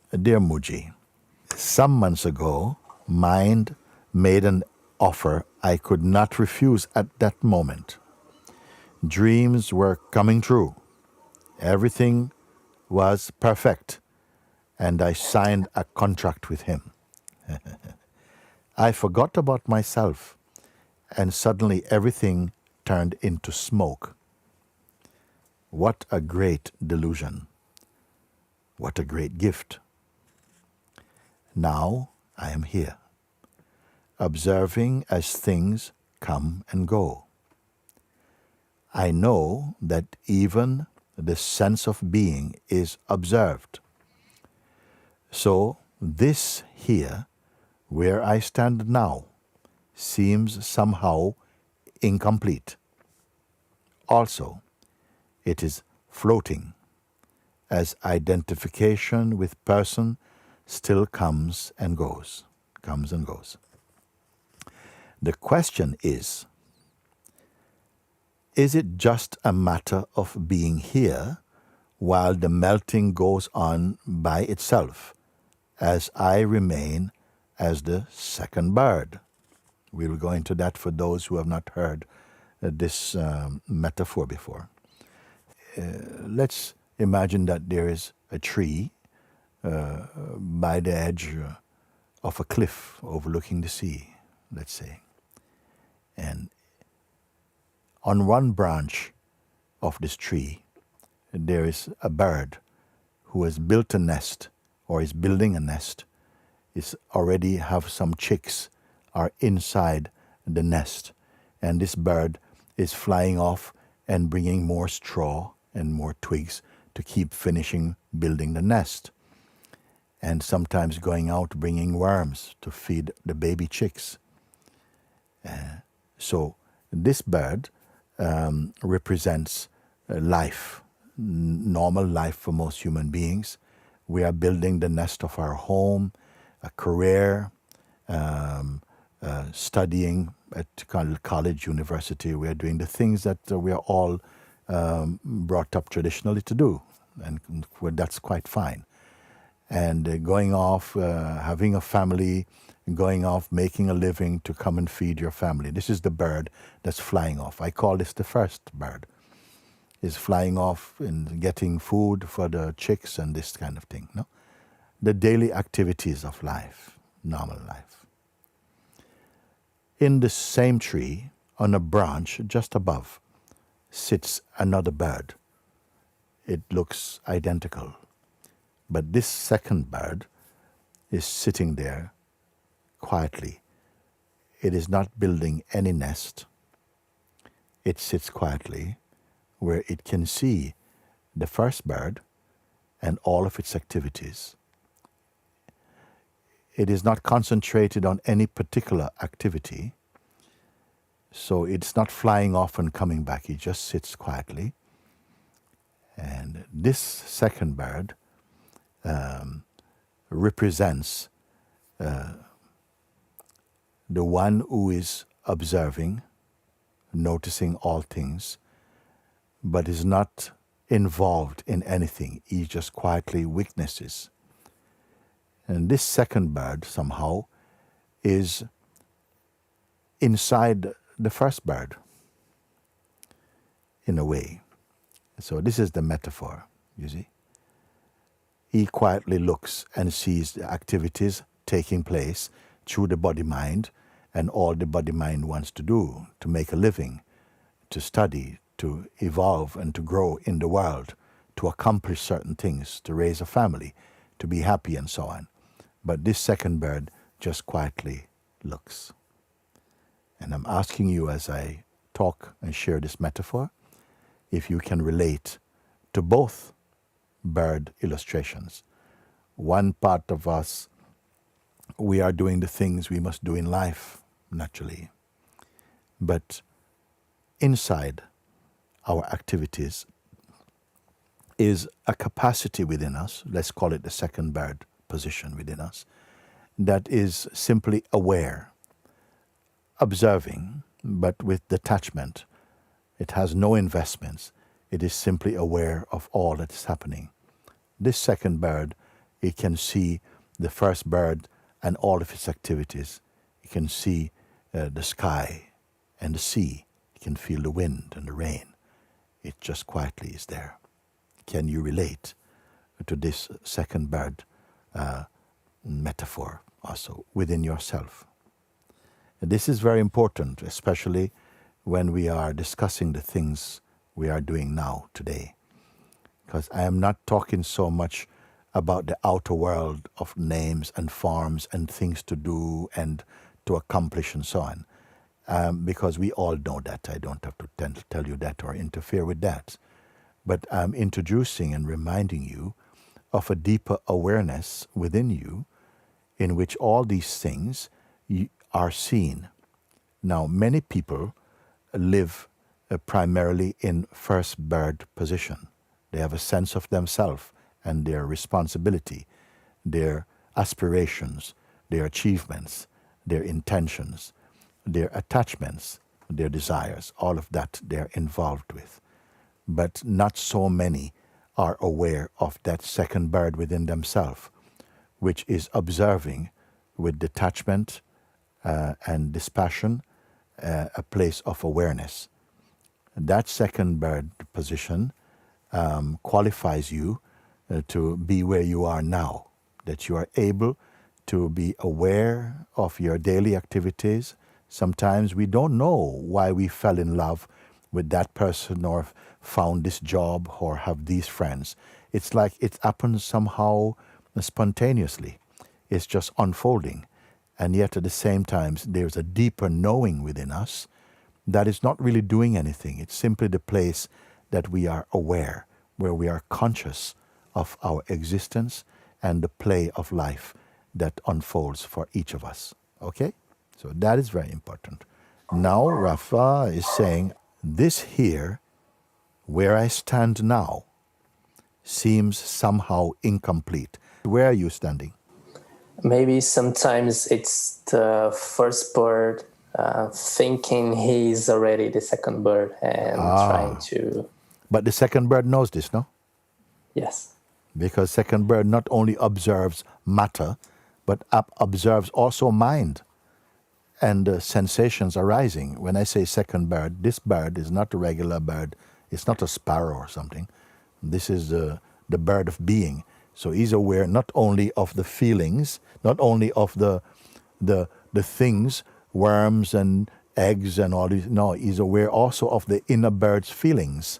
Dear Mooji, some months ago, mind made an offer I could not refuse at that moment. Dreams were coming true. Everything was perfect, and I signed a contract with him. I forgot about myself, and suddenly everything turned into smoke. What a great delusion. What a great gift. Now I am here, observing as things come and go. I know that even the sense of being is observed. So this here, where I stand now, seems somehow incomplete. Also, it is floating, as identification with person still comes and goes. The question is it just a matter of being here while the melting goes on by itself, as I remain as the second bird? We will go into that for those who have not heard this metaphor before. Let's imagine that there is a tree by the edge of a cliff overlooking the sea, let's say. And on one branch of this tree, there is a bird who has built a nest, or is building a nest, is already have some chicks are inside the nest. And this bird is flying off and bringing more straw and more twigs to keep finishing building the nest. And sometimes going out bringing worms to feed the baby chicks. So this bird represents life, normal life for most human beings. We are building the nest of our home, a career, studying at college, university. We are doing the things that we are all brought up traditionally to do, and that's quite fine. And going off, having a family, going off, making a living to come and feed your family. This is the bird that's flying off. I call this the first bird. Is flying off and getting food for the chicks and this kind of thing. No? The daily activities of life, normal life. In the same tree, on a branch just above, sits another bird. It looks identical. But this second bird is sitting there quietly. It is not building any nest. It sits quietly where it can see the first bird and all of its activities. It is not concentrated on any particular activity, so it's not flying off and coming back. It just sits quietly. And this second bird represents the one who is observing, noticing all things, but is not involved in anything. He just quietly witnesses. And this second bird somehow is inside the first bird, in a way. So this is the metaphor, you see. He quietly looks and sees the activities taking place through the body-mind and all the body-mind wants to do, to make a living, to study, to evolve and to grow in the world, to accomplish certain things, to raise a family, to be happy and so on. But this second bird just quietly looks. And I'm asking you as I talk and share this metaphor, if you can relate to both bird illustrations. One part of us, we are doing the things we must do in life, naturally. But inside our activities is a capacity within us, let's call it the second bird position within us, that is simply aware, observing, but with detachment. It has no investments. It is simply aware of all that is happening. This second bird It can see the first bird and all of its activities. It can see the sky and the sea. It can feel the wind and the rain. It just quietly is there. Can you relate to this second bird metaphor also within yourself? And this is very important, especially when we are discussing the things we are doing now, today. Because I am not talking so much about the outer world of names and forms and things to do and to accomplish and so on. Because we all know that. I don't have to tell you that or interfere with that. But I'm introducing and reminding you of a deeper awareness within you in which all these things are seen. Now, many people live primarily in first bird position. They have a sense of themselves and their responsibility, their aspirations, their achievements, their intentions, their attachments, their desires, all of that they're involved with. But not so many are aware of that second bird within themselves, which is observing with detachment and dispassion a place of awareness. That second bird position qualifies you to be where you are now, that you are able to be aware of your daily activities. Sometimes we don't know why we fell in love with that person or found this job or have these friends. It's like it happens somehow spontaneously. It's just unfolding. And yet at the same time, there's a deeper knowing within us that is not really doing anything. It's simply the place that we are aware, where we are conscious of our existence and the play of life that unfolds for each of us. Okay? So that is very important. Now Rafa is saying, this here, where I stand now, seems somehow incomplete. Where are you standing? Maybe sometimes it's the first bird thinking he's already the second bird and trying to... But the second bird knows this, no? Yes. Because second bird not only observes matter, but observes also mind and sensations arising. When I say second bird, this bird is not a regular bird. It's not a sparrow or something. This is the bird of being. So he's aware not only of the feelings, not only of the things, worms and eggs and all these. No, he's aware also of the inner bird's feelings,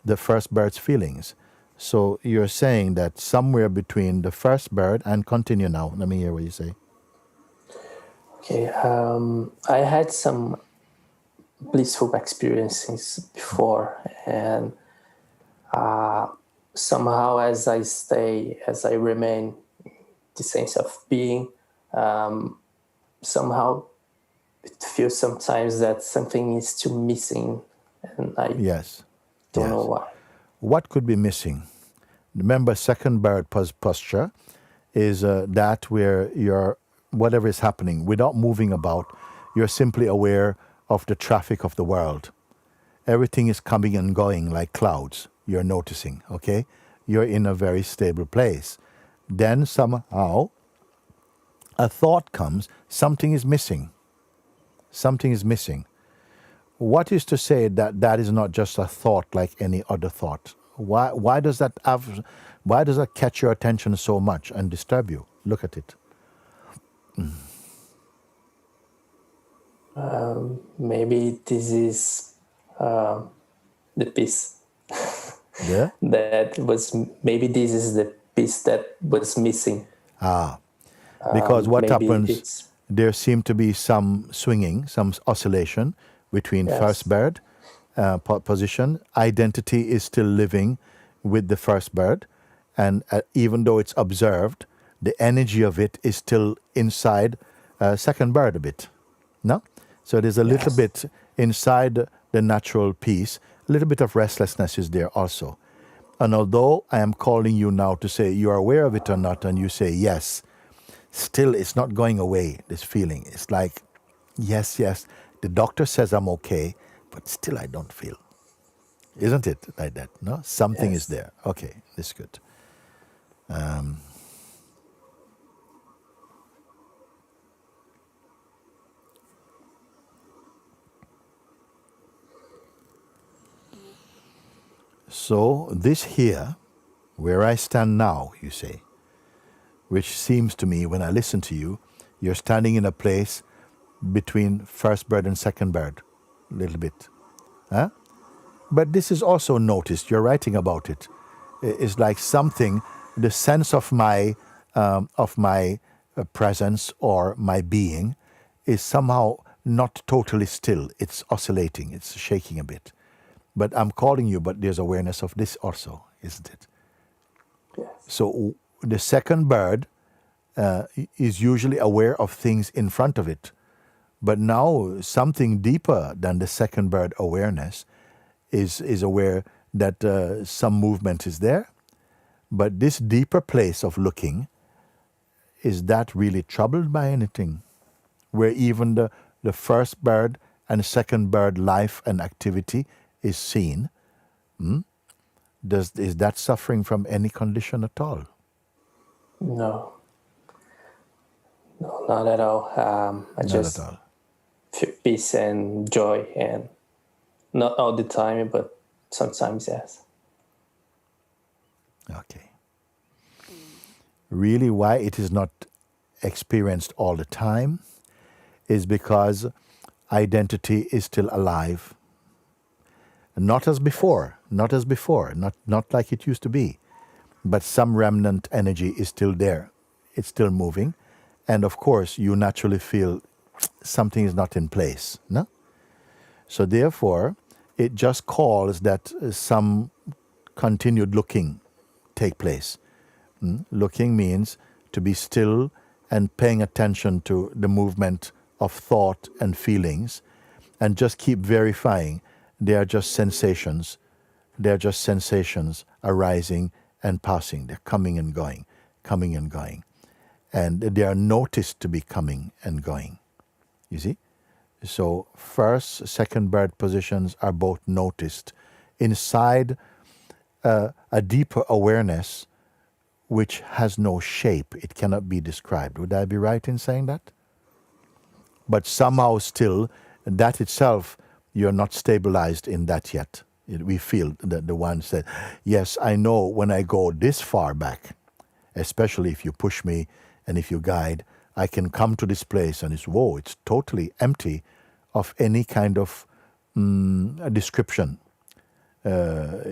the first bird's feelings. So you're saying that somewhere between the first bird, and continue now, let me hear what you say. Okay, I had some blissful experiences before, and somehow as I remain the sense of being, somehow it feels sometimes that something is still missing, and I don't know why. What could be missing? Remember, second bird posture is that where you're, whatever is happening, without moving about, you're simply aware of the traffic of the world. Everything is coming and going like clouds. You're noticing, okay? You're in a very stable place. Then somehow a thought comes, something is missing. Something is missing. What is to say that that is not just a thought like any other thought? Why does that catch your attention so much and disturb you? Look at it. Maybe this is the piece. Yeah? Maybe this is the piece that was missing. Because what happens, there seem to be some swinging, some oscillation between first bird position. Identity is still living with the first bird, and even though it's observed, the energy of it is still inside second bird a bit. No? So there's a little bit inside the natural peace, a little bit of restlessness is there also. And although I am calling you now to say you are aware of it or not, and you say yes, still it's not going away, this feeling. It's like, yes, the doctor says I'm okay, but still I don't feel. Isn't it like that? No? Something is there. Okay, that's good. So this here, where I stand now, you say, which seems to me, when I listen to you, you're standing in a place between first bird and second bird, a little bit. Huh? But this is also noticed, you're writing about it. It's like something, the sense of my presence or my being is somehow not totally still. It's oscillating, it's shaking a bit. But I'm calling you, but there's awareness of this also, isn't it? Yes. So the second bird is usually aware of things in front of it. But now something deeper than the second bird awareness is aware that some movement is there. But this deeper place of looking, is that really troubled by anything? Where even the first bird and second bird life and activity is seen. Is that suffering from any condition at all? No. No, not at all. I just feel peace and joy, and not all the time, but sometimes, yes. Okay. Really, why it is not experienced all the time is because identity is still alive. Not as before, not like it used to be. But some remnant energy is still there. It's still moving. And of course, you naturally feel something is not in place. No? So therefore, it just calls that some continued looking take place. Looking means to be still and paying attention to the movement of thought and feelings, and just keep verifying they are just sensations. They are just sensations arising and passing. They're coming and going, coming and going. And they are noticed to be coming and going. You see? So first, second bird positions are both noticed inside a deeper awareness which has no shape. It cannot be described. Would I be right in saying that? But somehow still, that itself, you're not stabilized in that yet. We feel that the one said, yes, I know when I go this far back, especially if you push me and if you guide, I can come to this place and it's totally empty of any kind of description. There